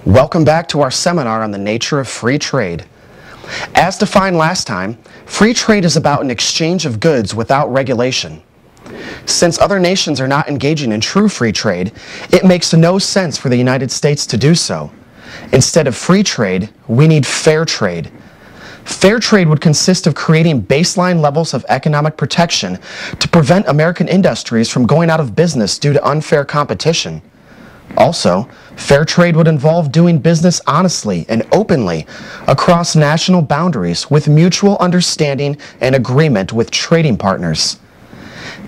Welcome back to our seminar on the nature of free trade. As defined last time, free trade is about an exchange of goods without regulation. Since other nations are not engaging in true free trade, it makes no sense for the United States to do so. Instead of free trade, we need fair trade. Fair trade would consist of creating baseline levels of economic protection to prevent American industries from going out of business due to unfair competition. Also, fair trade would involve doing business honestly and openly across national boundaries with mutual understanding and agreement with trading partners.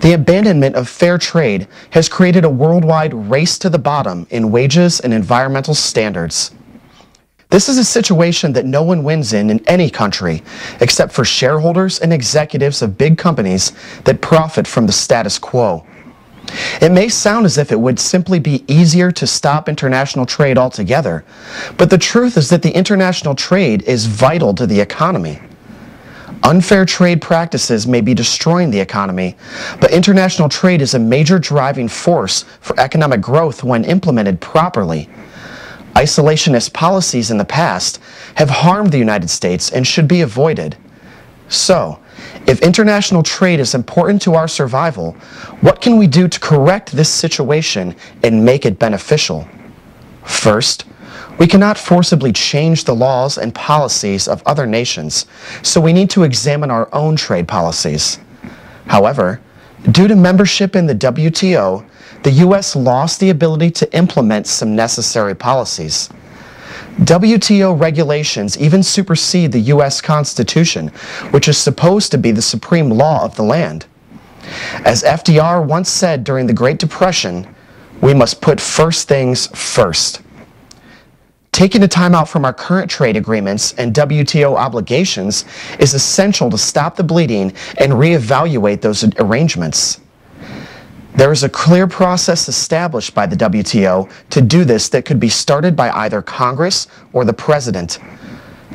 The abandonment of fair trade has created a worldwide race to the bottom in wages and environmental standards. This is a situation that no one wins in any country, except for shareholders and executives of big companies that profit from the status quo. It may sound as if it would simply be easier to stop international trade altogether, but the truth is that the international trade is vital to the economy. Unfair trade practices may be destroying the economy, but international trade is a major driving force for economic growth when implemented properly. Isolationist policies in the past have harmed the United States and should be avoided. So, if international trade is important to our survival, what can we do to correct this situation and make it beneficial? First, we cannot forcibly change the laws and policies of other nations, so we need to examine our own trade policies. However, due to membership in the WTO, the U.S. lost the ability to implement some necessary policies. WTO regulations even supersede the U.S. Constitution, which is supposed to be the supreme law of the land. As FDR once said during the Great Depression, we must put first things first. Taking a time out from our current trade agreements and WTO obligations is essential to stop the bleeding and reevaluate those arrangements. There is a clear process established by the WTO to do this that could be started by either Congress or the President.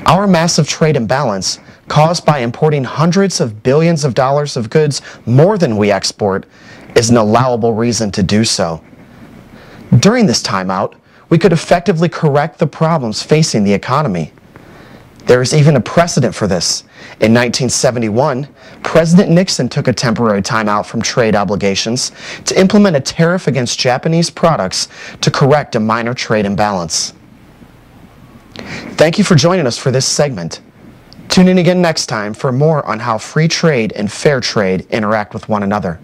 Our massive trade imbalance, caused by importing hundreds of billions of dollars of goods more than we export, is an allowable reason to do so. During this timeout, we could effectively correct the problems facing the economy. There is even a precedent for this. In 1971, President Nixon took a temporary timeout from trade obligations to implement a tariff against Japanese products to correct a minor trade imbalance. Thank you for joining us for this segment. Tune in again next time for more on how free trade and fair trade interact with one another.